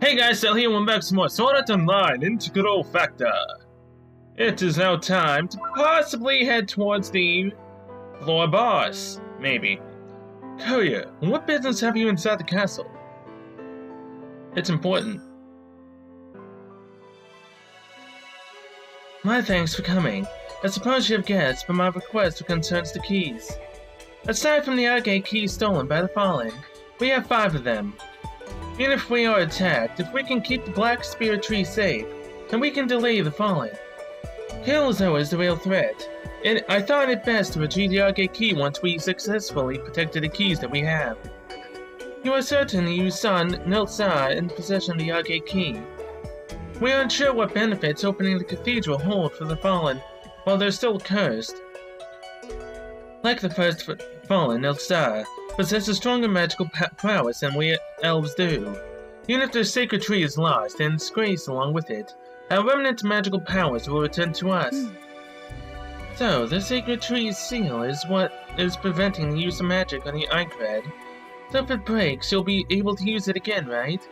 Hey guys, Sal here, welcome back to some more Sword Art Online Integral Factor. It is now time to possibly head towards the floor boss, maybe. Courier, what business have you inside the castle? It's important. My thanks for coming. I suppose you have guessed, but my request concerns the keys. Aside from the arcade keys stolen by the Fallen, we have 5 of them. Even if we are attacked, if we can keep the Black Spirit Tree safe, then we can delay the Fallen. Kailazo is the real threat, and I thought it best to retrieve the arcade key once we successfully protected the keys that we have. You are certain you saw Nilsa in possession of the arcade key. We are unsure what benefits opening the cathedral hold for the Fallen while they're still cursed. Like the first Fallen, Nilsa possesses stronger magical prowess than we elves do. Even if their sacred tree is lost and disgraced along with it, our remnant magical powers will return to us. So, the sacred tree's seal is what is preventing the use of magic on the Aincrad. So if it breaks, you'll be able to use it again, right?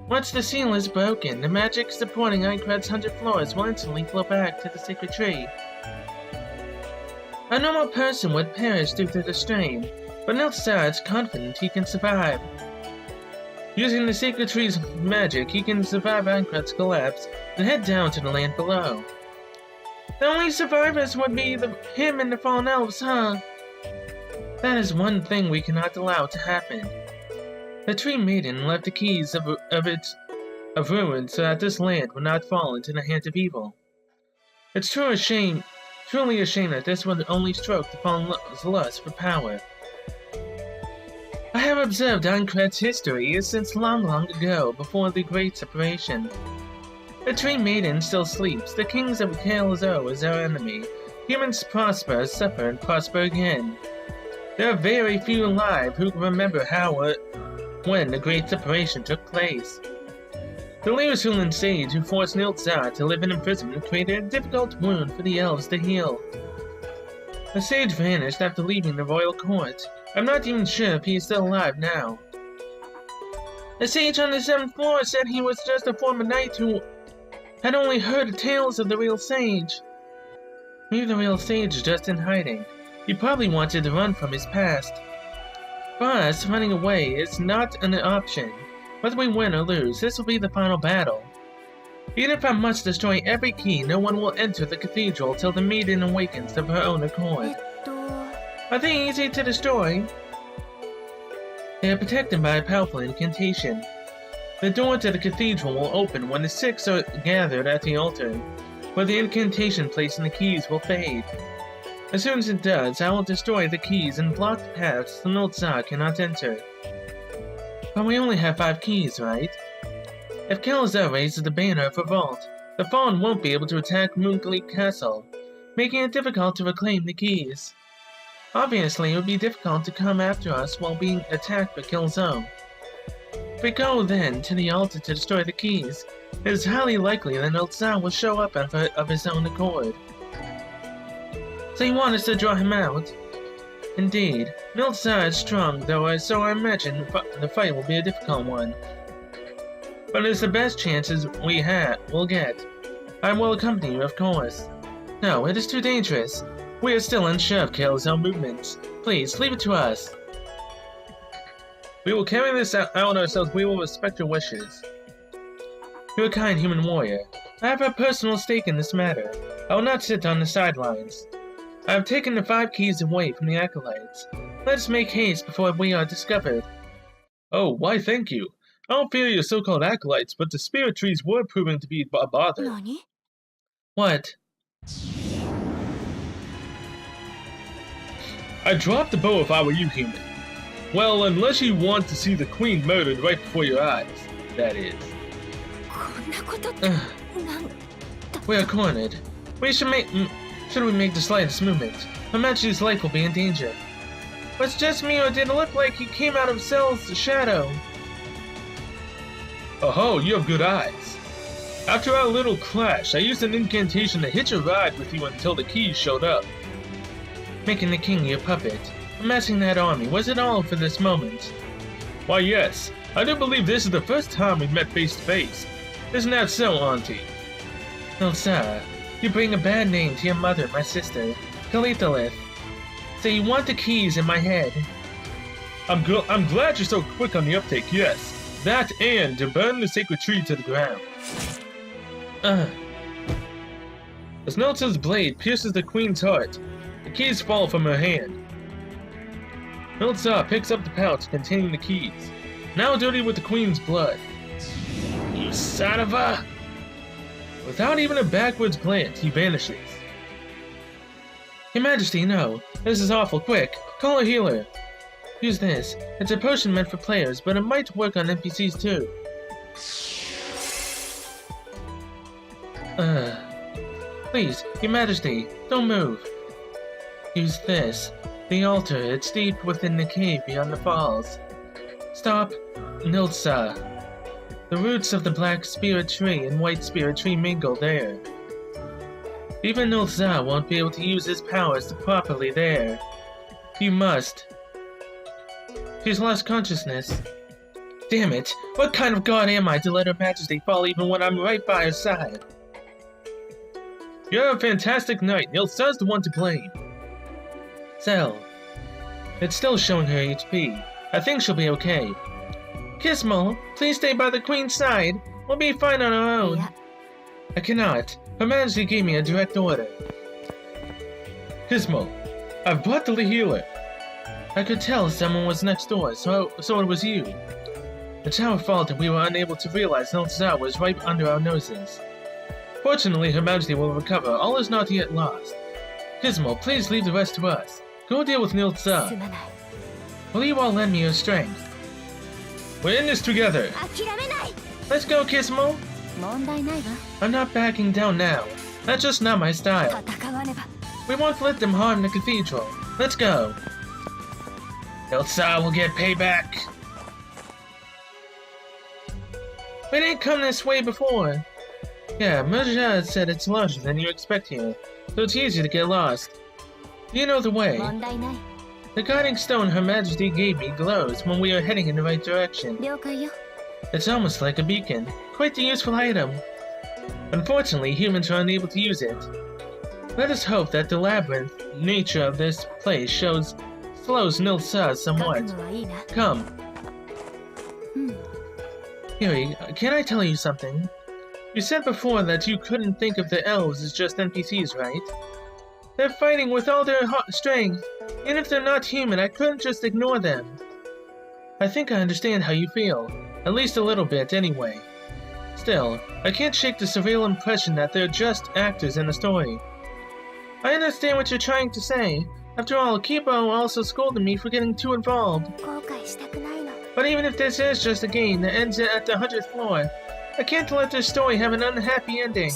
Once the seal is broken, the magic supporting Aincrad's 100 floors will instantly flow back to the sacred tree. A normal person would perish due to the strain, but Nilsa is confident he can survive. Using the sacred tree's magic, he can survive Aincrad's collapse and head down to the land below. The only survivors would be him and the fallen elves, huh? That is one thing we cannot allow to happen. The Tree Maiden left the keys of ruin so that this land would not fall into the hands of evil. It's truly a shame that this would only stroke the fallen's lust for power. I have observed Aincrad's history since long ago, before the Great Separation. The Tree Maiden still sleeps. The kings of Kailazo is our enemy. Humans prosper, suffer, and prosper again. There are very few alive who can remember how or when the Great Separation took place. The Lyrusulan sage who forced Nilsa to live in imprisonment created a difficult wound for the elves to heal. The sage vanished after leaving the royal court. I'm not even sure if he is still alive now. The sage on the 7th floor said he was just a former knight who had only heard the tales of the real sage. Maybe the real sage is just in hiding. He probably wanted to run from his past. For us, running away is not an option. Whether we win or lose, this will be the final battle. Even if I must destroy every key, no one will enter the cathedral till the maiden awakens of her own accord. Are they easy to destroy? They are protected by a powerful incantation. The door to the cathedral will open when the 6 are gathered at the altar, where the incantation placing the keys will fade. As soon as it does, I will destroy the keys and block the paths so Nilsa cannot enter. But we only have 5 keys, right? If Kailazo raises the banner of revolt, the Fallen won't be able to attack Moongleek Castle, making it difficult to reclaim the keys. Obviously, it would be difficult to come after us while being attacked by Kailazo. If we go, then, to the altar to destroy the keys, it is highly likely that Nilsa will show up of his own accord. So you want us to draw him out? Indeed. Nilsa is strong, though, so I imagine the fight will be a difficult one. But it's the best chances we'll get. I will accompany you, of course. No, it is too dangerous. We are still unsure of Kailazo movements. Please, leave it to us. We will carry this out ourselves. We will respect your wishes. You're a kind human warrior. I have a personal stake in this matter. I will not sit on the sidelines. I have taken the 5 keys away from the acolytes. Let us make haste before we are discovered. Oh, why thank you. I don't fear your so-called acolytes, but the spirit trees were proving to be a bother. Nani? What? I'd drop the bow if I were you, human. Well, unless you want to see the queen murdered right before your eyes, that is. We are cornered. Should we make the slightest movement? Her Majesty's life will be in danger. Was it just me, or did it look like he came out of Cell's shadow? Oh, you have good eyes. After our little clash, I used an incantation to hitch a ride with you until the keys showed up. Making the king your puppet, amassing that army, was it all for this moment? Why yes, I do believe this is the first time we've met face to face. Isn't that so, Auntie? Elsa, you bring a bad name to your mother, my sister, Kalithalith. So you want the keys in my head. I'm glad you're so quick on the uptake, yes. That and to burn the sacred tree to the ground. As Nilsa's blade pierces the queen's heart, the keys fall from her hand. Nilsa picks up the pouch containing the keys, now dirty with the queen's blood. You son of a... Without even a backwards glance, he vanishes. Your Majesty, no. This is awful. Quick, call a healer. Use this. It's a potion meant for players, but it might work on NPCs too. Please, Your Majesty, don't move. Use this. The altar, it's deep within the cave beyond the falls. Stop, Nilsa. The roots of the black spirit tree and white spirit tree mingle there. Even Nilsa won't be able to use his powers properly there. You must. She's lost consciousness. Damn it! What kind of god am I to let Her Majesty fall even when I'm right by her side? You're a fantastic knight. Nilsa's the one to blame. Cell. It's still showing her HP. I think she'll be okay. Kismol, please stay by the Queen's side. We'll be fine on our own. Yeah. I cannot. Her Majesty gave me a direct order. Kismol, I've brought the healer. I could tell someone was next door, so it was you. It's our fault that we were unable to realize Nilsa was right under our noses. Fortunately, Her Majesty will recover. All is not yet lost. Kismol, please leave the rest to us. Go deal with Nilsa. Will you all lend me your strength? We're in this together. Let's go, Kismol. I'm not backing down now. That's just not my style. We won't let them harm the cathedral. Let's go. Nilsa will get payback. We didn't come this way before. Yeah, Murja said it's larger than you expect here, so it's easy to get lost. You know the way. The guiding stone Her Majesty gave me glows when we are heading in the right direction. It's almost like a beacon. Quite a useful item. Unfortunately, humans are unable to use it. Let us hope that the labyrinth nature of this place slows Nilsa somewhat. Come. Yuri, can I tell you something? You said before that you couldn't think of the elves as just NPCs, right? They're fighting with all their strength. Even if they're not human, I couldn't just ignore them. I think I understand how you feel. At least a little bit, anyway. Still, I can't shake the surreal impression that they're just actors in a story. I understand what you're trying to say. After all, Kipo also scolded me for getting too involved. But even if this is just a game that ends at the 100th floor, I can't let this story have an unhappy ending.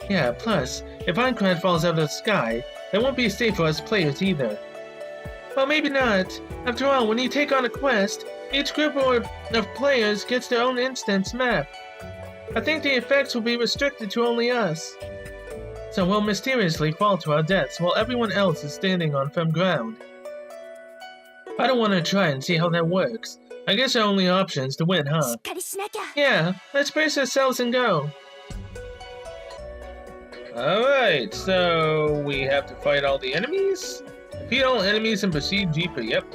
Yeah, plus, if Aincrad falls out of the sky, that won't be safe for us players either. Well, maybe not. After all, when you take on a quest, each group of players gets their own instance map. I think the effects will be restricted to only us. So we'll mysteriously fall to our deaths while everyone else is standing on firm ground. I don't want to try and see how that works. I guess our only option is to win, huh? Yeah, let's brace ourselves and go. Alright, so we have to fight all the enemies? Defeat all enemies and proceed deeper, yep.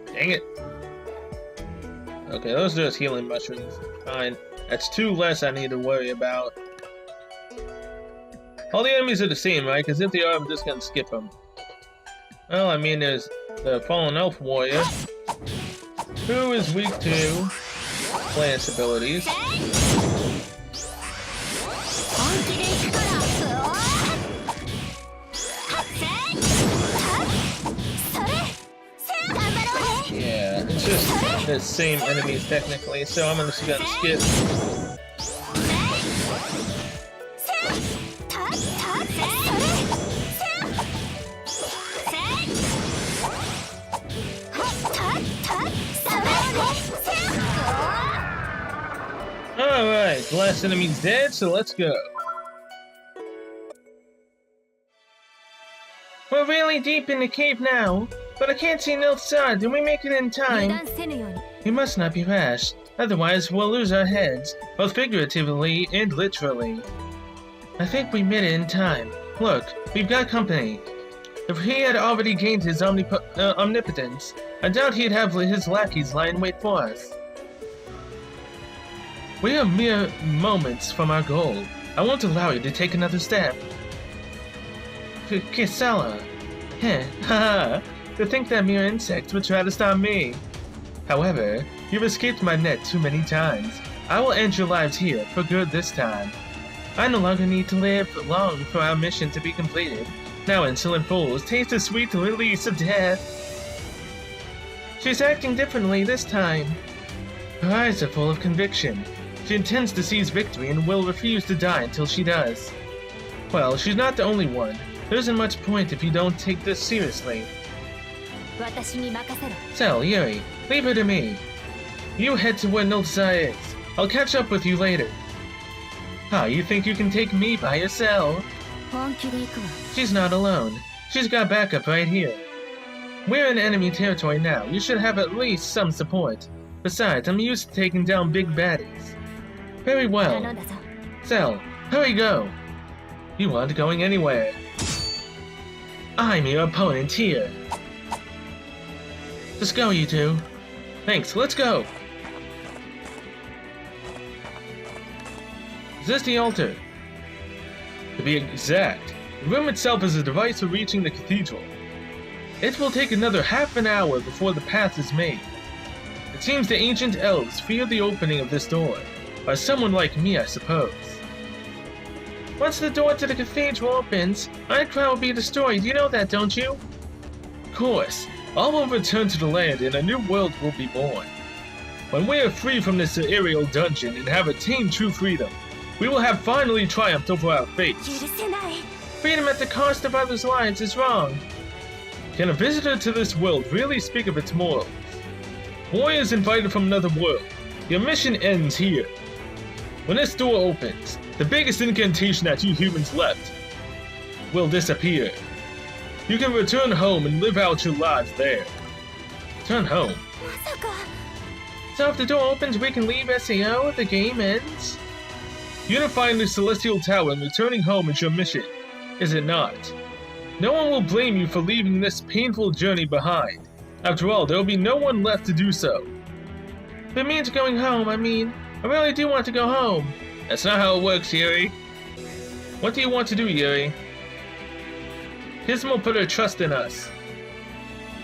Dang it. Okay, those are just healing mushrooms. Fine. That's two less I need to worry about. All the enemies are the same, right? Because if they are, I'm just gonna skip them. Well, I mean, there's the Fallen Elf Warrior, who is weak to lance abilities. Yeah, it's just the same enemies technically, so I'm just gonna skip. Alright, the last enemy's dead, so let's go. We're really deep in the cave now, but I can't see Nilsa. Did we make it in time? We must not be rash, otherwise we'll lose our heads, both figuratively and literally. I think we made it in time. Look, we've got company. If he had already gained his omnipotence, I doubt he'd have his lackeys lie in wait for us. We are mere moments from our goal. I won't allow you to take another step. Kisela. Heh, haha. To think that mere insects would try to stop me. However, you've escaped my net too many times. I will end your lives here, for good this time. I no longer need to live long for our mission to be completed. Now, insolent fools, taste the sweet release of death. She's acting differently this time. Her eyes are full of conviction. She intends to seize victory and will refuse to die until she does. Well, she's not the only one. There isn't much point if you don't take this seriously. Cell, Yuri, leave her to me. You head to where Nilsa is. I'll catch up with you later. Ah, you think you can take me by yourself? She's not alone. She's got backup right here. We're in enemy territory now. You should have at least some support. Besides, I'm used to taking down big baddies. Very well. Cell, hurry go. You aren't going anywhere. I'm your opponent here. Just go, you two. Thanks, let's go. Is this the altar? To be exact, the room itself is a device for reaching the cathedral. It will take another half an hour before the path is made. It seems the ancient elves fear the opening of this door, or someone like me, I suppose. Once the door to the cathedral opens, Minecraft will be destroyed. You know that, don't you? Of course. All will return to the land and a new world will be born. When we are free from this aerial dungeon and have attained true freedom, we will have finally triumphed over our fates. Freedom at the cost of others' lives is wrong. Can a visitor to this world really speak of its morals? Warriors invited from another world. Your mission ends here. When this door opens, the biggest incantation that you humans left will disappear. You can return home and live out your lives there. Return home. So if the door opens, we can leave SAO? The game ends? Unifying the Celestial Tower and returning home is your mission, is it not? No one will blame you for leaving this painful journey behind. After all, there will be no one left to do so. If it means going home, I really do want to go home. That's not how it works, Yuri. What do you want to do, Yuri? Gizmo put her trust in us.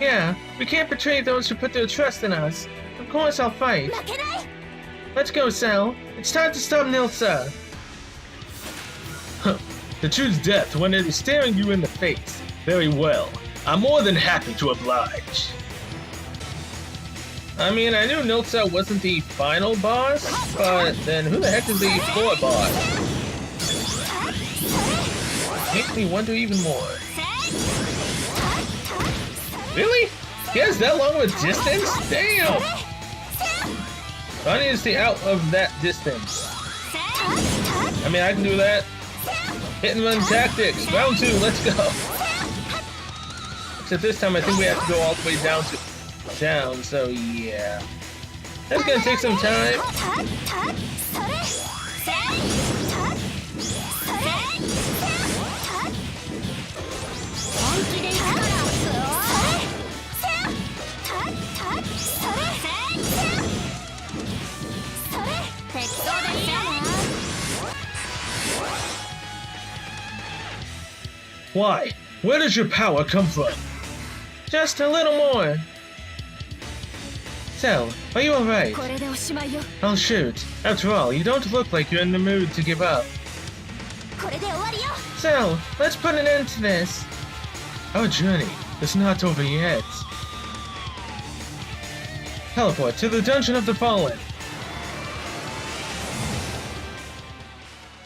Yeah, we can't betray those who put their trust in us. Of course I'll fight. Let's go, Cell. It's time to stop Nilsa. To choose death when it is staring you in the face. Very well. I'm more than happy to oblige. I mean, I knew Nilsa wasn't the final boss, but then who the heck is the floor boss? Makes me wonder even more. Really? He has that long of a distance? Damn! I need to stay out of that distance. I mean, I can do that. Hit and run tactics. Round 2, let's go. Except this time I think we have to go all the way down, so yeah. That's gonna take some time. Why? Where does your power come from? Just a little more. Cell, are you alright? I'll shoot. After all, you don't look like you're in the mood to give up. Cell, let's put an end to this. Our journey is not over yet. Teleport to the Dungeon of the Fallen.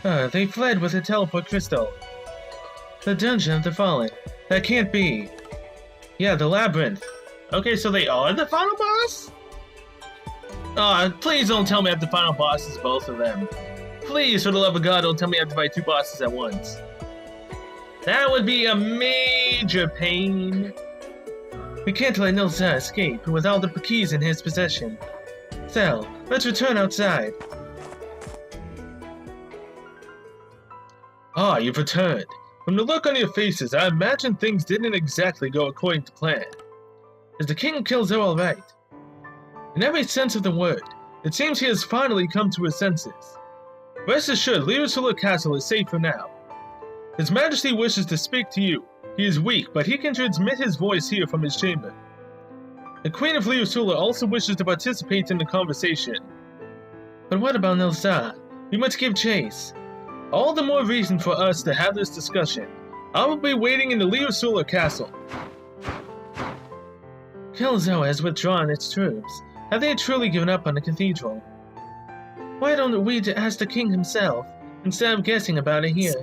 They fled with a teleport crystal. The Dungeon of the Fallen. That can't be. Yeah, the Labyrinth. Okay, so they are the final boss? Please don't tell me I have the final boss is both of them. Please, for the love of God, don't tell me I have to fight 2 bosses at once. That would be a major pain. We can't let Nilsa escape with all the keys in his possession. Cell, let's return outside. Ah, you've returned. From the look on your faces, I imagine things didn't exactly go according to plan. Is the king of Killzone alright? In every sense of the word, it seems he has finally come to his senses. Rest assured, Leosula Castle is safe for now. His Majesty wishes to speak to you. He is weak, but he can transmit his voice here from his chamber. The Queen of Leosula also wishes to participate in the conversation. But what about Nilsa? We must give chase. All the more reason for us to have this discussion. I will be waiting in the Leosula Castle. Killzone has withdrawn its troops. Have they truly given up on the cathedral? Why don't we ask the king himself, instead of guessing about it here?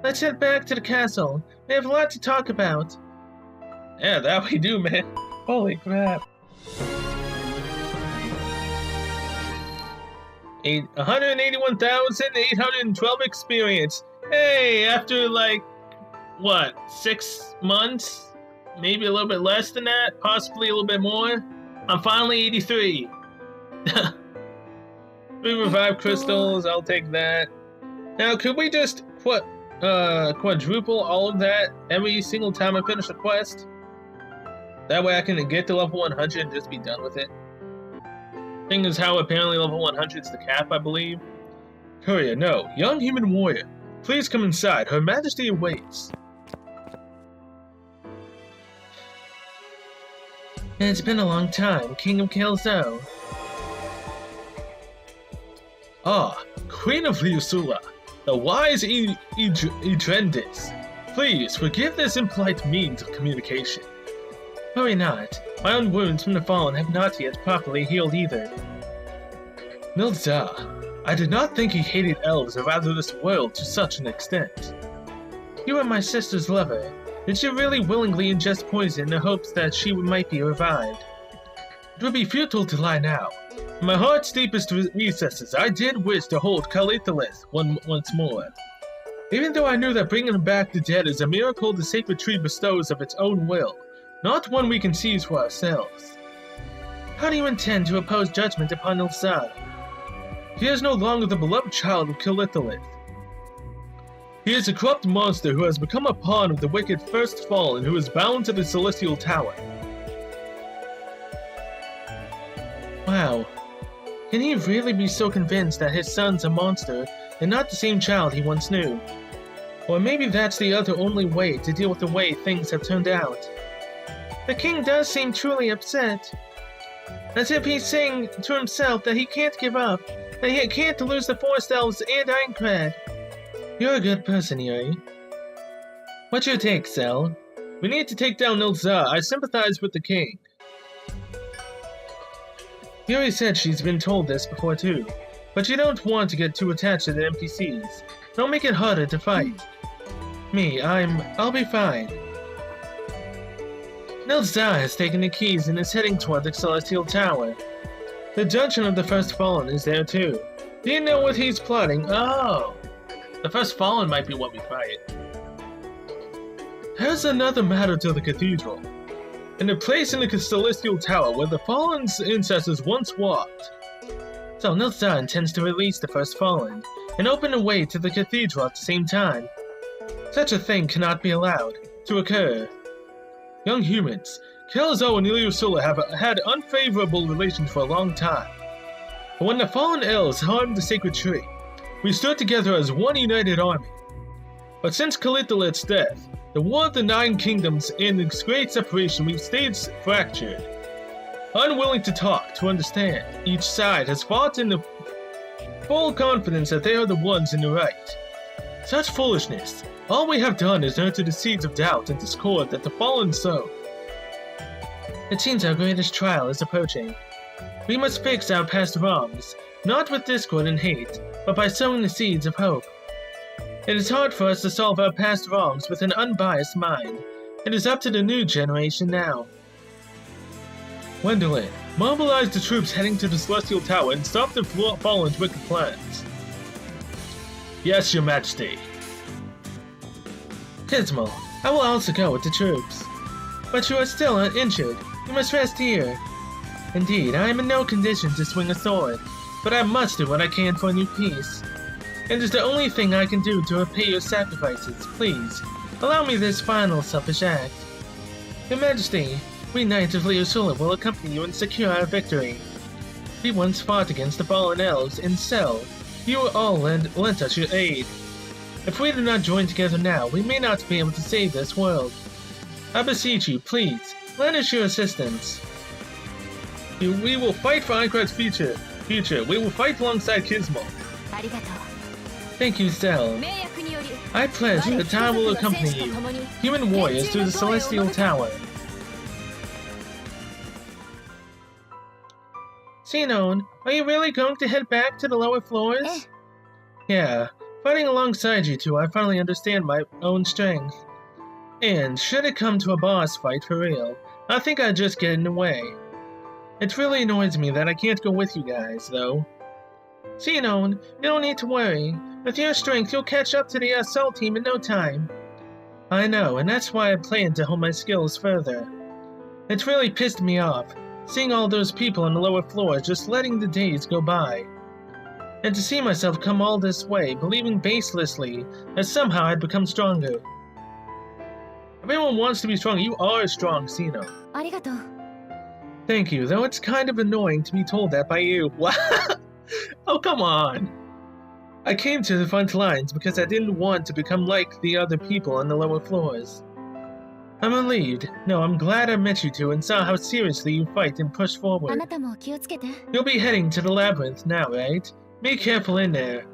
Let's head back to the castle. We have a lot to talk about. Yeah, that we do, man. Holy crap. 181,812 experience. Hey, after like, what, 6 months? Maybe a little bit less than that, possibly a little bit more. I'm finally 83. 3 revived crystals, I'll take that. Now, could we just quadruple all of that every single time I finish a quest? That way I can get to level 100 and just be done with it. Thing is how apparently level 100 is the cap, I believe. Courier, no. Young human warrior. Please come inside. Her Majesty awaits. It's been a long time, King of Killzone. Ah, Queen of Leosula, the wise Edrendis. Please, forgive this impolite means of communication. Worry not. My own wounds from the fallen have not yet properly healed either. Nilza, I did not think he hated elves or rather this world to such an extent. You are my sister's lover. Did you really willingly ingest poison in the hopes that she might be revived? It would be futile to lie now. In my heart's deepest recesses, I did wish to hold Calithalith once more. Even though I knew that bringing back the dead is a miracle the sacred tree bestows of its own will, not one we can seize for ourselves. How do you intend to oppose judgment upon Nilsa? He is no longer the beloved child of Calithalith. He is a corrupt monster who has become a pawn of the wicked First Fallen who is bound to the Celestial Tower. Wow. Can he really be so convinced that his son's a monster and not the same child he once knew? Or maybe that's the only way to deal with the way things have turned out. The king does seem truly upset. As if he's saying to himself that he can't give up, that he can't lose the Forest Elves and Aincrad. You're a good person, Yuri. What's your take, Cell? We need to take down Nilza. I sympathize with the king. Yuri said she's been told this before too, but you don't want to get too attached to the NPCs. Don't make it harder to fight. I'll be fine. Nilza has taken the keys and is heading toward the Celestial Tower. The Dungeon of the First Fallen is there too. Do you know what he's plotting? Oh! The First Fallen might be what we fight. Here's another matter to the cathedral. In the place in the Celestial Tower where the Fallen's ancestors once walked. So Nilza intends to release the First Fallen, and open a way to the cathedral at the same time. Such a thing cannot be allowed to occur. Young humans, Killzone and Leosula have had unfavorable relations for a long time. But when the fallen elves harmed the sacred tree, we stood together as one united army. But since Calithalith's death, the War of the Nine Kingdoms and its great separation, we've stayed fractured. Unwilling to talk, to understand, each side has fought in the full confidence that they are the ones in the right. Such foolishness. All we have done is nurture the seeds of doubt and discord that the fallen sow. It seems our greatest trial is approaching. We must fix our past wrongs, not with discord and hate, but by sowing the seeds of hope. It is hard for us to solve our past wrongs with an unbiased mind. It is up to the new generation now. Wendelin, mobilize the troops heading to the Celestial Tower and stop the Fallen's wicked plans. Yes, Your Majesty. Kismal, I will also go with the troops. But you are still injured. You must rest here. Indeed, I am in no condition to swing a sword, but I must do what I can for a new peace. It is the only thing I can do to repay your sacrifices. Please, allow me this final selfish act. Your Majesty, we Knights of Leosula will accompany you and secure our victory. We once fought against the fallen elves in Cell. You all lent us your aid. If we do not join together now, we may not be able to save this world. I beseech you, please, lend us your assistance. We will fight for Aincrad's future. We will fight alongside Kismo. Thank you, Cell. I pledge that the tower will accompany you, human warriors, to the Celestial Tower. Xenon, are you really going to head back to the lower floors? Yeah, fighting alongside you two, I finally understand my own strength. And should it come to a boss fight for real, I think I'd just get in the way. It really annoys me that I can't go with you guys, though. Xenon, you don't need to worry. With your strength, you'll catch up to the assault team in no time. I know, and that's why I plan to hone my skills further. It's really pissed me off, seeing all those people on the lower floors just letting the days go by. And to see myself come all this way, believing baselessly that somehow I'd become stronger. Everyone wants to be strong. You are strong, Xenon. Thank you, though it's kind of annoying to be told that by you. Oh, come on. I came to the front lines because I didn't want to become like the other people on the lower floors. I'm relieved. No, I'm glad I met you two and saw how seriously you fight and push forward. You'll be heading to the labyrinth now, right? Be careful in there.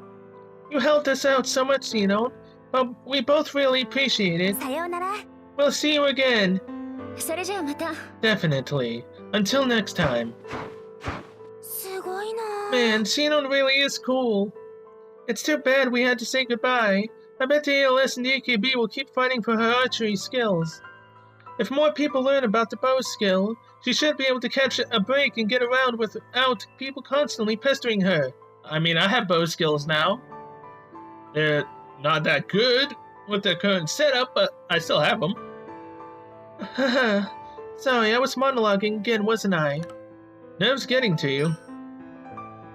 You helped us out so much, Xenon, but we both really appreciate it. We'll see you again. Definitely. Until next time. Man, Xenon really is cool. It's too bad we had to say goodbye. I bet the ALS and the AKB will keep fighting for her archery skills. If more people learn about the bow skill, she should be able to catch a break and get around without people constantly pestering her. I mean, I have bow skills now. They're not that good with their current setup, but I still have them. Haha. Sorry, I was monologuing again, wasn't I? Nerves getting to you.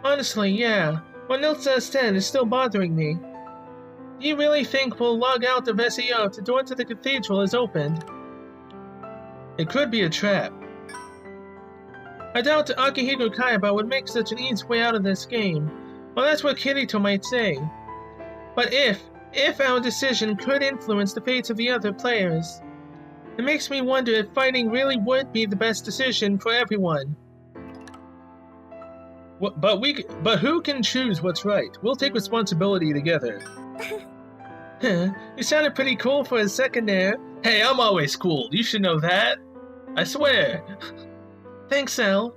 Honestly, yeah. What Nil says 10 is still bothering me. Do you really think we'll log out of SEO if the door to the cathedral is opened? It could be a trap. I doubt Akihiko Kaiba would make such an easy way out of this game. Well, that's what Kirito might say. But if our decision could influence the fates of the other players, it makes me wonder if fighting really would be the best decision for everyone. But who can choose what's right? We'll take responsibility together. You sounded pretty cool for a second there. Hey, I'm always cool. You should know that. I swear. Thanks, Al.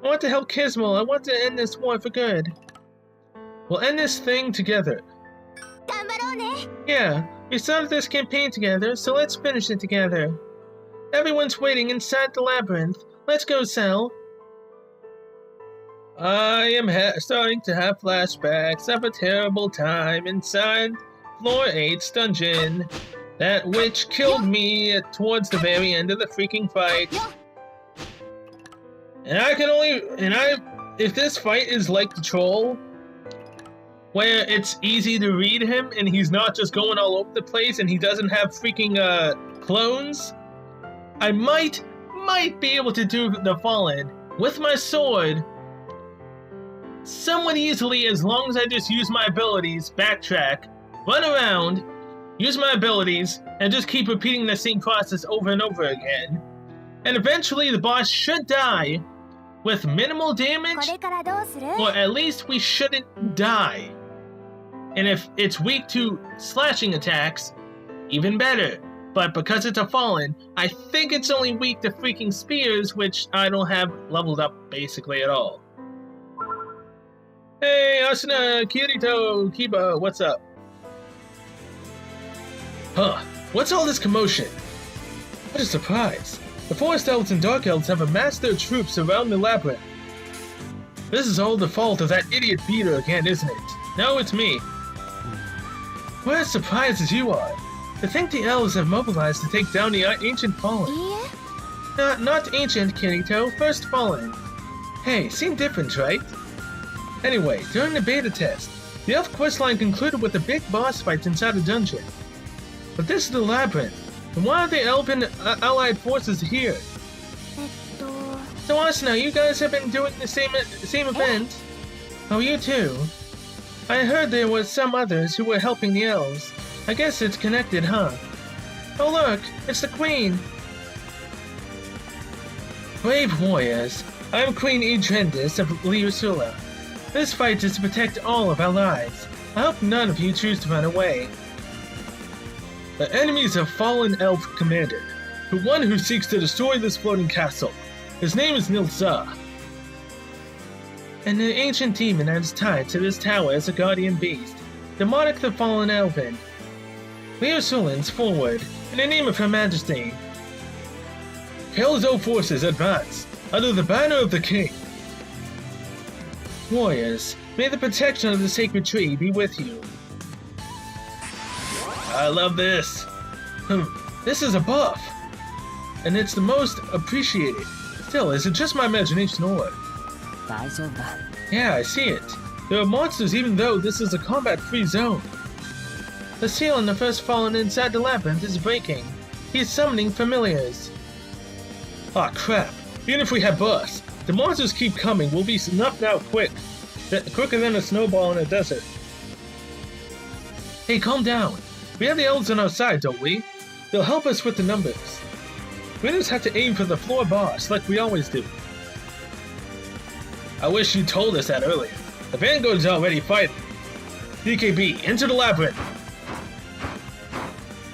I want to help Kismo. I want to end this war for good. We'll end this thing together. Yeah, we started this campaign together, so let's finish it together. Everyone's waiting inside the labyrinth. Let's go, Sal. I am starting to have flashbacks of a terrible time inside Floor 8's dungeon. That witch killed me towards the very end of the freaking fight. If this fight is like the troll, where it's easy to read him and he's not just going all over the place and he doesn't have freaking clones, I might be able to do the Fallen with my sword somewhat easily, as long as I just use my abilities, backtrack, run around, use my abilities, and just keep repeating the same process over and over again. And eventually the boss should die with minimal damage, or at least we shouldn't die. And if it's weak to slashing attacks, even better. But because it's a Fallen, I think it's only weak to freaking spears, which I don't have leveled up basically at all. Hey, Asuna, Kirito, Kiba, what's up? Huh, what's all this commotion? What a surprise. The Forest Elves and Dark Elves have amassed their troops around the labyrinth. This is all the fault of that idiot Beater again, isn't it? No, it's me. What as surprised as you are. To think the elves have mobilized to take down the ancient Fallen. Not ancient, Kirito. First fallen. Hey, same difference, right? Anyway, during the beta test, the elf questline concluded with a big boss fight inside a dungeon. But this is the labyrinth, and why are the elven allied forces here? So Asuna, you guys have been doing the same event? Oh, you too? I heard there was some others who were helping the elves. I guess it's connected, huh? Oh look, it's the queen! Brave warriors, I am Queen Idrendis of Liusula. This fight is to protect all of our lives. I hope none of you choose to run away. The enemies have fallen elf commander, the one who seeks to destroy this floating castle. His name is Nilsa. And the ancient demon that is tied to this tower as a guardian beast, demonic the fallen elven. Liusulans forward, in the name of Her Majesty. Kelzo forces advance, under the banner of the king. Warriors, may the protection of the sacred tree be with you. I love this. This is a buff, and it's the most appreciated. Still, is it just my imagination or? Yeah, I see it. There are monsters even though this is a combat-free zone. The seal on the first fallen inside the labyrinth is breaking. He is summoning familiars. Ah, crap. Even if we have bursts, the monsters keep coming. We'll be snuffed out quicker than a snowball in a desert. Hey, calm down. We have the elves on our side, don't we? They'll help us with the numbers. We just have to aim for the floor boss, like we always do. I wish you told us that earlier. The Vanguard's already fighting. DKB, into the labyrinth.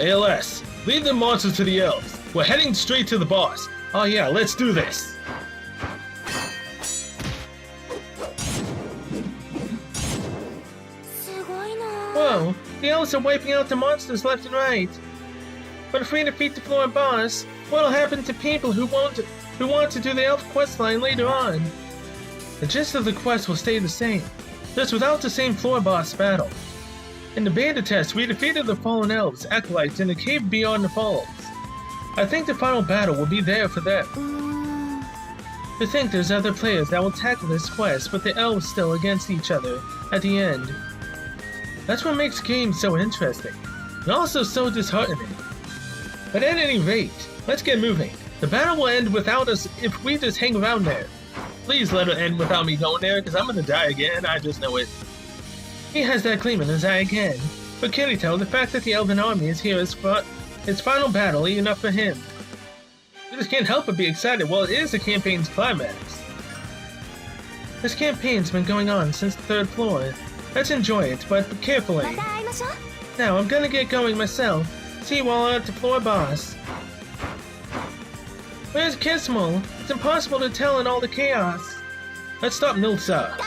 ALS, lead the monsters to the elves. We're heading straight to the boss. Oh yeah, let's do this. Whoa, the elves are wiping out the monsters left and right. But if we defeat the floor boss, what'll happen to people who want to do the elf questline later on? The gist of the quest will stay the same, just without the same floor boss battle. In the beta test, we defeated the fallen elves, acolytes, in the cave beyond the falls. I think the final battle will be there for them. To think there's other players that will tackle this quest with the elves still against each other at the end. That's what makes games so interesting, and also so disheartening. But at any rate, let's get moving. The battle will end without us if we just hang around there. Please let it end without me going there, because I'm gonna die again, I just know it. He has that claim in his eye again. But Kirito, the fact that the elven army is here is its final battle enough for him. We just can't help but be excited. Well, it is the campaign's climax. This campaign's been going on since the third floor. Let's enjoy it, but carefully. Now, I'm gonna get going myself. See you all at the floor boss. Where's Kismol? It's impossible to tell in all the chaos. Let's stop Nilsa.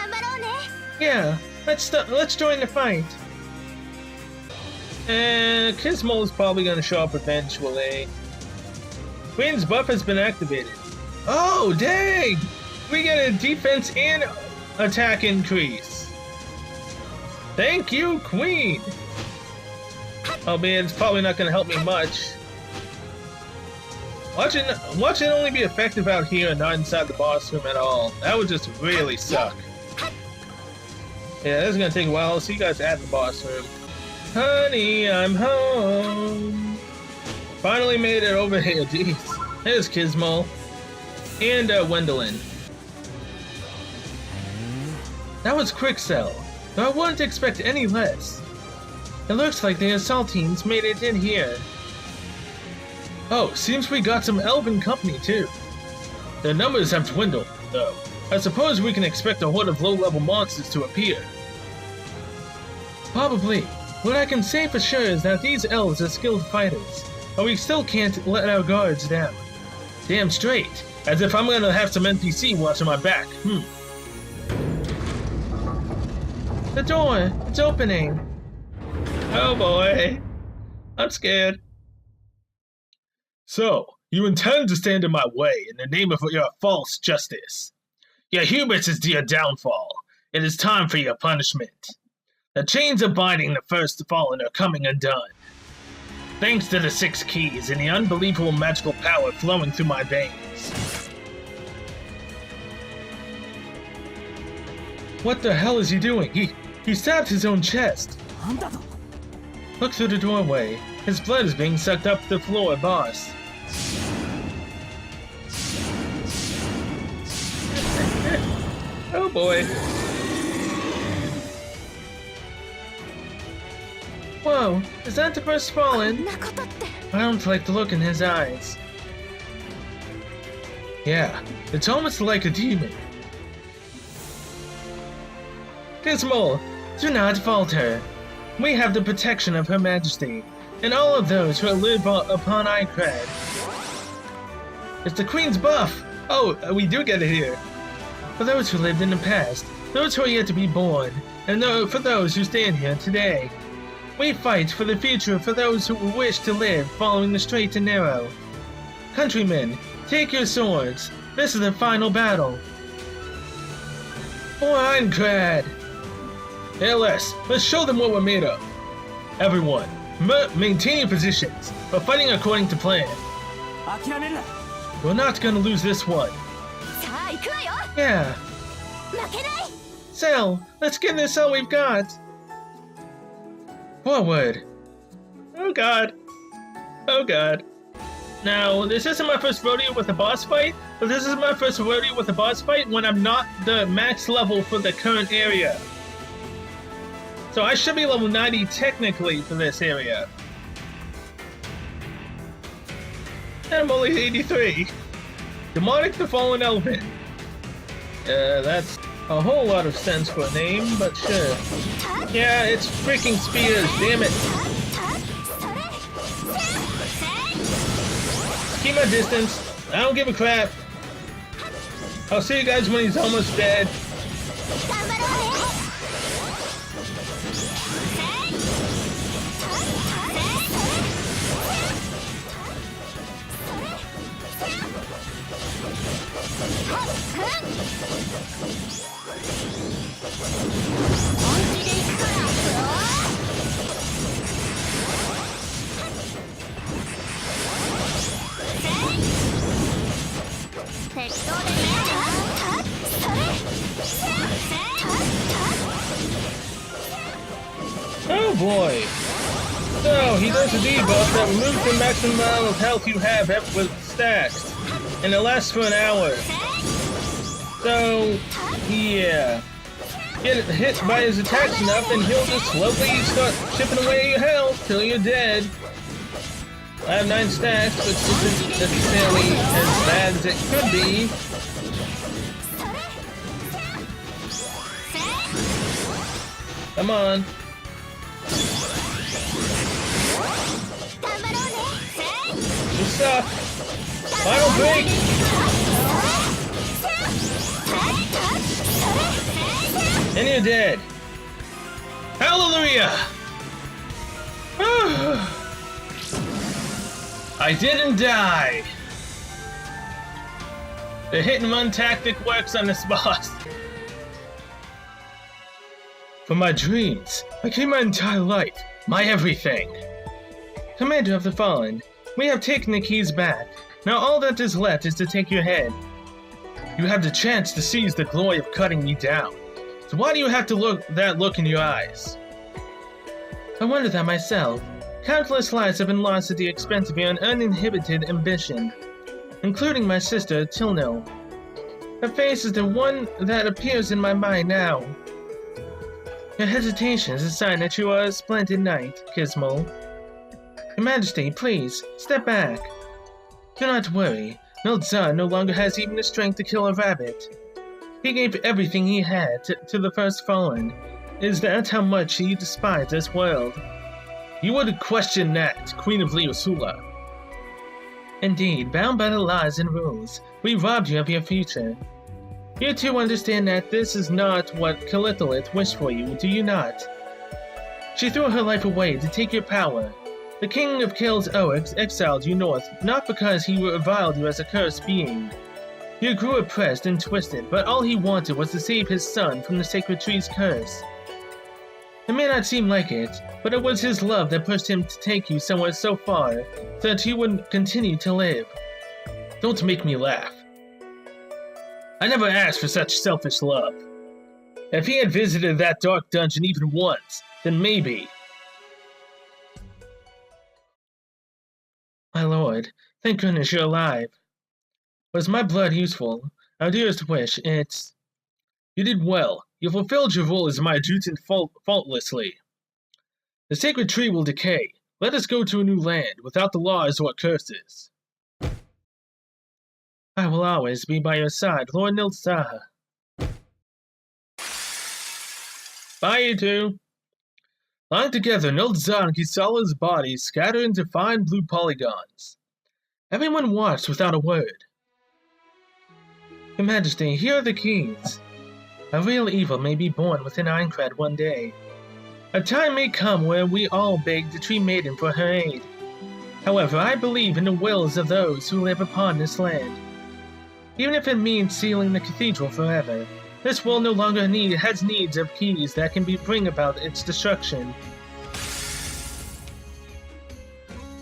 Yeah, let's join the fight. And Kismol is probably gonna show up eventually. Queen's buff has been activated. Oh, dang! We get a defense and attack increase. Thank you, Queen! Oh man, it's probably not gonna help me much. Watch it only be effective out here and not inside the boss room at all. That would just really suck. Yeah, this is gonna take a while. I'll see you guys at the boss room. Honey, I'm home. Finally made it over here, jeez. There's Kismol. And Wendelin. That was Quicksell, though I wouldn't expect any less. It looks like the assault teams made it in here. Oh, seems we got some elven company too. Their numbers have dwindled, though. I suppose we can expect a horde of low-level monsters to appear. Probably. What I can say for sure is that these elves are skilled fighters, but we still can't let our guards down. Damn straight. As if I'm gonna have some NPC watching my back. The door! It's opening! Oh boy. I'm scared. So, you intend to stand in my way in the name of your false justice. Your hubris is your downfall. It is time for your punishment. The chains of binding the first fallen are coming undone. Thanks to the 6 keys and the unbelievable magical power flowing through my veins, What the hell is he doing? He stabbed his own chest. Look through the doorway. His blood is being sucked up the floor, boss. Oh boy. Whoa, is that the first fallen? I don't like the look in his eyes. Yeah, it's almost like a demon. Gizmo, do not falter. We have the protection of Her Majesty, and all of those who live upon Icrad. It's the Queen's buff! Oh, we do get it here. For those who lived in the past, those who are yet to be born, and for those who stand here today. We fight for the future for those who wish to live following the straight and narrow. Countrymen, take your swords. This is the final battle. For Icrad! ALS, let's show them what we're made of. Everyone, maintain your positions. We're fighting according to plan. We're not gonna lose this one. Yeah. Cell, let's give this all we've got. Forward. Oh god. Oh god. Now, this isn't my first rodeo with a boss fight, but this is my first rodeo with a boss fight when I'm not the max level for the current area. So I should be level 90 technically for this area. And I'm only 83. Demonic the Fallen Elephant. That's a whole lot of sense for a name, but sure. Yeah, it's freaking spears, damn it. Keep my distance. I don't give a crap. I'll see you guys when he's almost dead. Oh boy! So, he does a debuff that removes the maximum amount of health you have with stacks, and it lasts for an hour. So, yeah. Get hit by his attacks enough and he'll just slowly start chipping away your health till you're dead. I have 9 stacks, which isn't necessarily as bad as it could be. Come on. You suck. Final break. And you're dead. Hallelujah! I didn't die. The hit and run tactic works on this boss. For my dreams, I gave my entire life, my everything. Commander of the Fallen, we have taken the keys back. Now all that is left is to take your head. You have the chance to seize the glory of cutting me down. So why do you have to look in your eyes? I wonder that myself. Countless lives have been lost at the expense of your uninhibited ambition, including my sister, Tilno. Her face is the one that appears in my mind now. Your hesitation is a sign that you are a splendid knight, Gizmo. Your Majesty, please, step back. Do not worry. Mildzar no longer has even the strength to kill a rabbit. He gave everything he had to the first fallen. Is that how much he despised this world? You would question that, Queen of Leosula. Indeed, bound by the laws and rules, we robbed you of your future. You two understand that this is not what Calithalith wished for you, do you not? She threw her life away to take your power. The King of Kills Oryx exiled you north, not because he reviled you as a cursed being. You grew oppressed and twisted, but all he wanted was to save his son from the Sacred Tree's curse. It may not seem like it, but it was his love that pushed him to take you somewhere so far, so that you would continue to live. Don't make me laugh. I never asked for such selfish love. If he had visited that dark dungeon even once, then maybe. My lord, thank goodness you're alive. Was my blood useful? Our dearest wish, it's... You did well. You fulfilled your role as my adjutant faultlessly. The sacred tree will decay. Let us go to a new land, without the laws or curses. I will always be by your side, Lord Nilsaha. Bye, you two. Lying together, Nilsaha and Kisala's bodies scattered into fine blue polygons. Everyone watched without a word. Your Majesty, here are the keys. A real evil may be born within Aincrad one day. A time may come where we all beg the Tree Maiden for her aid. However, I believe in the wills of those who live upon this land. Even if it means sealing the cathedral forever, this world no longer has needs of keys that can bring about its destruction.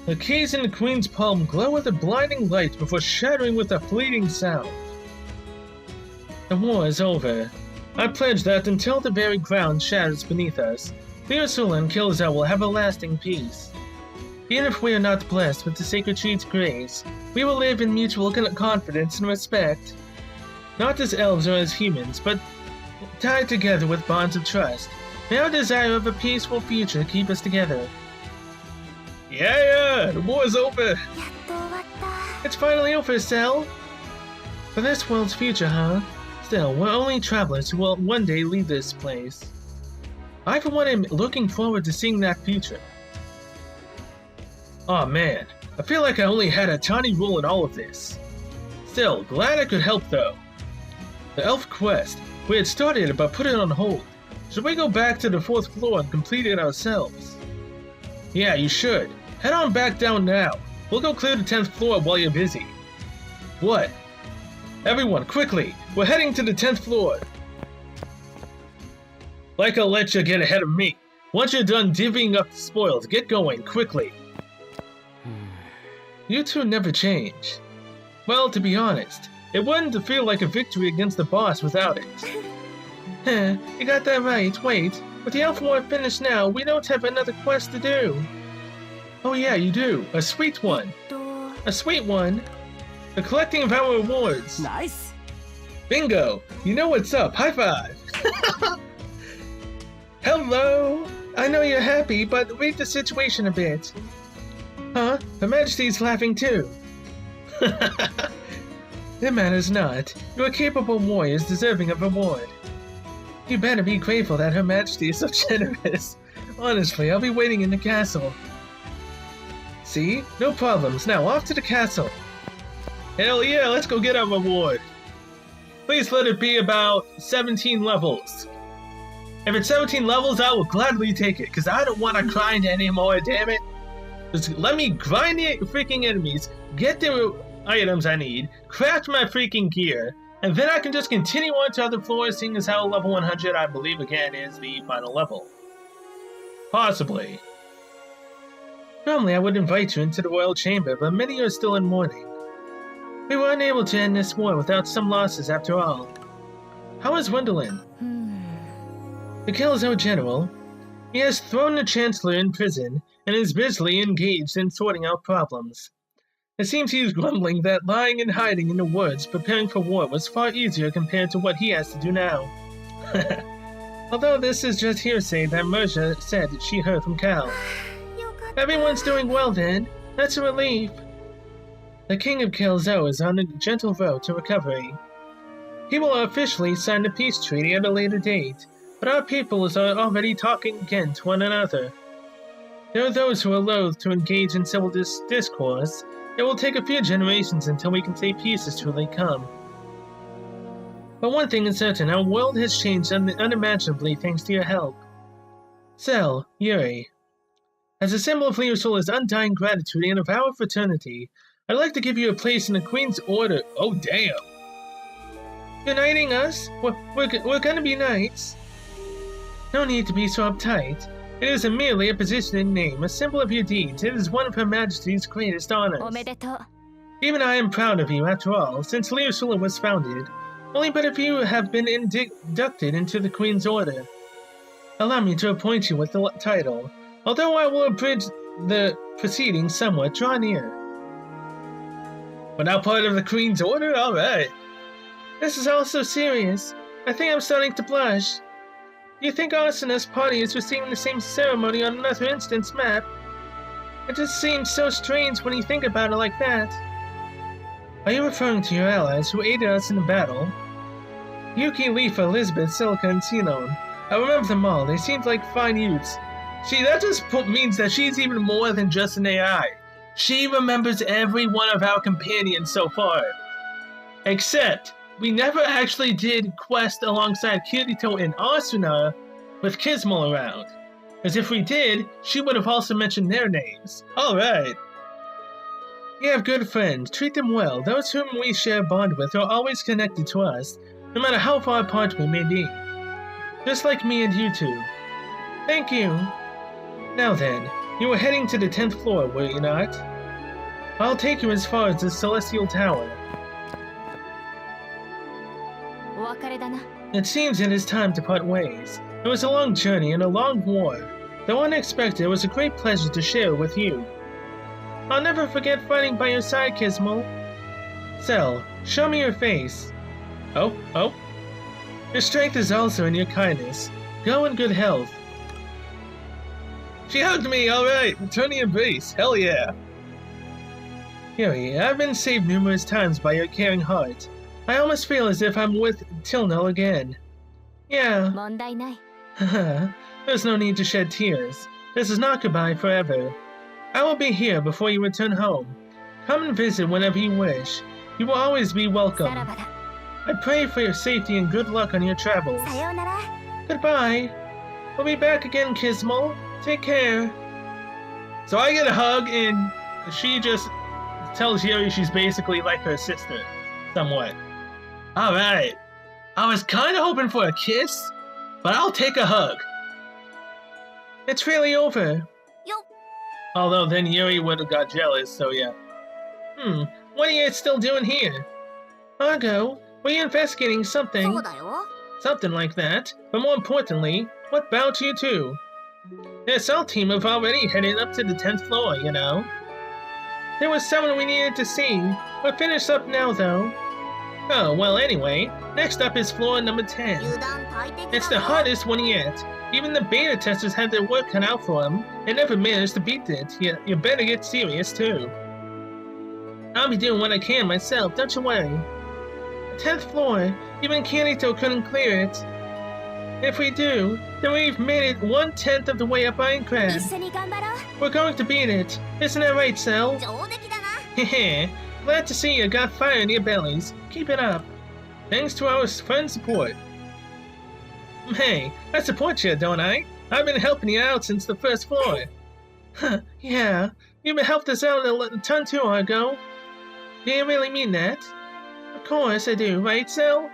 The keys in the Queen's palm glow with a blinding light before shattering with a fleeting sound. The war is over. I pledge that until the very ground shatters beneath us, Leosula and Kilza will have a lasting peace. Even if we are not blessed with the sacred tree's grace, we will live in mutual confidence and respect. Not as elves or as humans, but tied together with bonds of trust. May our desire of a peaceful future keep us together. Yeah, the war is over. It's finally over, Cell. For this world's future, huh? Still, we're only travelers who will one day leave this place. I, for one, am looking forward to seeing that future. Aw man, I feel like I only had a tiny role in all of this. Still, glad I could help though. The elf quest, we had started but put it on hold. Should we go back to the 4th floor and complete it ourselves? Yeah, you should. Head on back down now. We'll go clear the 10th floor while you're busy. What? Everyone, quickly! We're heading to the 10th floor! Like I'll let you get ahead of me. Once you're done divvying up the spoils, get going, quickly. You two never change. Well, to be honest, it wouldn't feel like a victory against the boss without it. Heh, you got that right. Wait, with the Elf War finished now, we don't have another quest to do. Oh yeah, you do. A sweet one. A sweet one? The collecting of our rewards. Nice. Bingo! You know what's up. High five! Hello! I know you're happy, but read the situation a bit. Huh? Her Majesty's laughing too. It matters not. You're capable warriors deserving of reward. You better be grateful that Her Majesty is so generous. Honestly, I'll be waiting in the castle. See? No problems. Now off to the castle. Hell yeah, let's go get our reward. Please let it be about 17 levels. If it's 17 levels, I will gladly take it, because I don't want to grind anymore, damn it. Just let me grind the freaking enemies, get the items I need, craft my freaking gear, and then I can just continue on to other floors, seeing as how level 100, I believe, again, is the final level. Possibly. Normally, I would invite you into the royal chamber, but many are still in mourning. We were unable to end this war without some losses after all. How is Wendolin? The Kelzo general. He has thrown the Chancellor in prison and is busily engaged in sorting out problems. It seems he is grumbling that lying and hiding in the woods preparing for war was far easier compared to what he has to do now. Although this is just hearsay that Merja said she heard from Cal. Everyone's doing well then. That's a relief. The King of Kelzo is on a gentle road to recovery. He will officially sign the peace treaty at a later date, but our peoples are already talking again to one another. There are those who are loath to engage in civil discourse. It will take a few generations until we can say peace has truly come. But one thing is certain, our world has changed unimaginably thanks to your help. Cell, Yuri. As a symbol of Leosula's undying gratitude and of our fraternity, I'd like to give you a place in the Queen's Order. Oh, damn. You're knighting us? We're gonna be knights. No need to be so uptight. It isn't merely a position in name, a symbol of your deeds. It is one of Her Majesty's greatest honors. Even I am proud of you, after all. Since Leosula was founded, Only but a few have been inducted into the Queen's Order. Allow me to appoint you with the title. Although I will abridge the proceedings somewhat, draw near. But now part of the Queen's Order? Alright. This is all so serious. I think I'm starting to blush. Do you think Arsonist's party is receiving the same ceremony on another instance map? It just seems so strange when you think about it like that. Are you referring to your allies who aided us in the battle? Yuki, Leafa, Elizabeth, Silica, and Xenon. I remember them all. They seemed like fine youths. See, that just means that she's even more than just an AI. She remembers every one of our companions so far. Except, we never actually did quest alongside Kirito and Asuna with Kismel around. As if we did, she would have also mentioned their names. Alright. We have good friends. Treat them well. Those whom we share a bond with are always connected to us, no matter how far apart we may be. Just like me and you two. Thank you. Now then, you were heading to the 10th floor, were you not? I'll take you as far as the Celestial Tower. It seems it is time to part ways. It was a long journey and a long war. Though unexpected, it was a great pleasure to share with you. I'll never forget fighting by your side, Kismel. Cell, show me your face. Oh. Your strength is also in your kindness. Go in good health. She hugged me, alright! Return the embrace, hell yeah! Yuri, I've been saved numerous times by your caring heart. I almost feel as if I'm with Tilnell again. Yeah. There's no need to shed tears. This is not goodbye forever. I will be here before you return home. Come and visit whenever you wish. You will always be welcome. I pray for your safety and good luck on your travels. Goodbye. We'll be back again, Kismel. Take care. So I get a hug, and she just tells Yuri she's basically like her sister. Somewhat. Alright. I was kind of hoping for a kiss, but I'll take a hug. It's really over. Although then Yuri would have got jealous, so yeah. What are you still doing here? Argo, were you investigating something? Something like that. But more importantly, what bound you to? The assault team have already headed up to the 10th floor, you know. There was someone we needed to see. We're finished up now, though. Oh, well anyway, next up is floor number 10. It's the hardest one yet. Even the beta testers had their work cut out for them and never managed to beat it. You better get serious, too. I'll be doing what I can myself, don't you worry. The 10th floor, even Kirito couldn't clear it. If we do, then we've made it 1/10 of the way up Aincrad. We're going to beat it. Isn't that right, Cell? Hehe. Glad to see you got fire in your bellies. Keep it up. Thanks to our friend support. Hey, I support you, don't I? I've been helping you out since the first floor. Huh, yeah. You've been helped us out a ton too, Argo. Do you really mean that? Of course I do, right, Cell?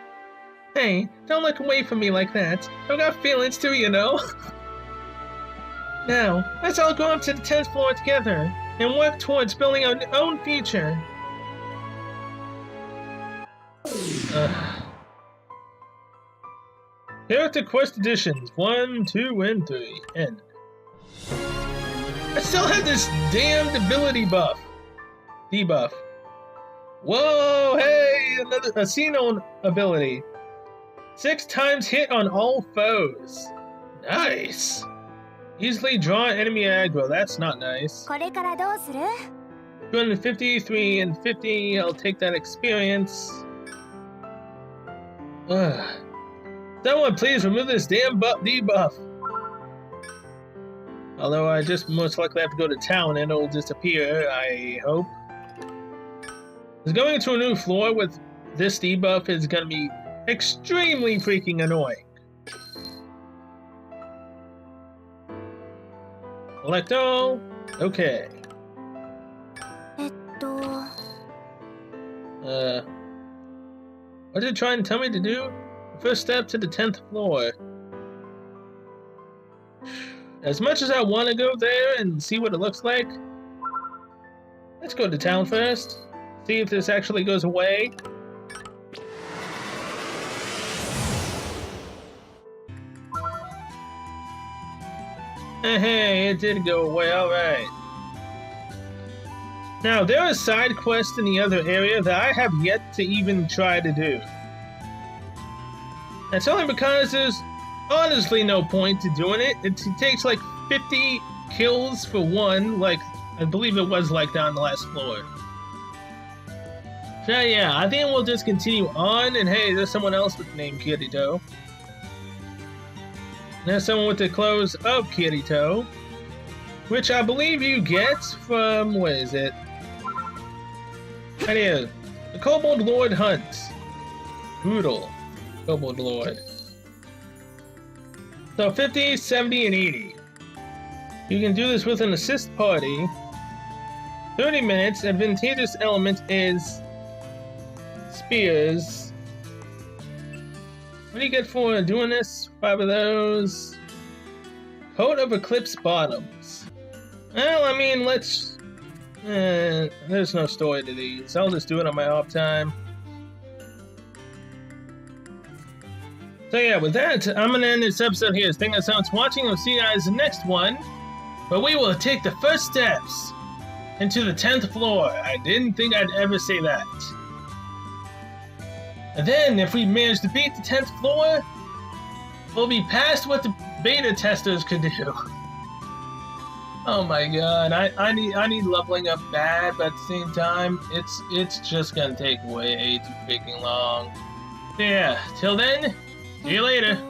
Hey, don't look away from me like that. I've got feelings too, you know. Now, let's all go up to the 10th floor together and work towards building our own future. Character Quest Editions 1, 2, and 3. End. I still have this damned ability buff. Debuff. Whoa, hey, another a Xenon ability. 6 times hit on all foes. Nice. Easily draw enemy aggro. That's not nice. 253 and 50. I'll take that experience. Someone please remove this damn debuff. Although I just most likely have to go to town and it'll disappear, I hope. Because going to a new floor with this debuff is going to be extremely freaking annoying. Select all. Okay. What did it try and tell me to do? First step to the 10th floor. As much as I want to go there and see what it looks like, let's go to town first. See if this actually goes away. Hey, it did go away, alright. Now, there are side quests in the other area that I have yet to even try to do. That's only because there's honestly no point to doing it. It takes like 50 kills for one, like, I believe it was like down the last floor. So yeah, I think we'll just continue on, and hey, there's someone else with the name Kirito. There's someone with the clothes of Kirito, which I believe you get from, what is it? Right here. The Kobold Lord hunts. Brutal. Kobold Lord. So 50, 70, and 80. You can do this with an assist party. 30 minutes. Advantageous element is spears. What do you get for doing this? 5 of those. Coat of Eclipse Bottoms. Well, I mean, let's... there's no story to these. I'll just do it on my off time. So yeah, with that, I'm going to end this episode here. Thank you so much for watching. I'll see you guys in the next one. But we will take the first steps into the 10th floor. I didn't think I'd ever say that. And then, if we manage to beat the 10th floor, we'll be past what the beta testers could do. Oh my god, I need leveling up bad, but at the same time, it's just gonna take way too freaking long. So yeah, till then, see you later.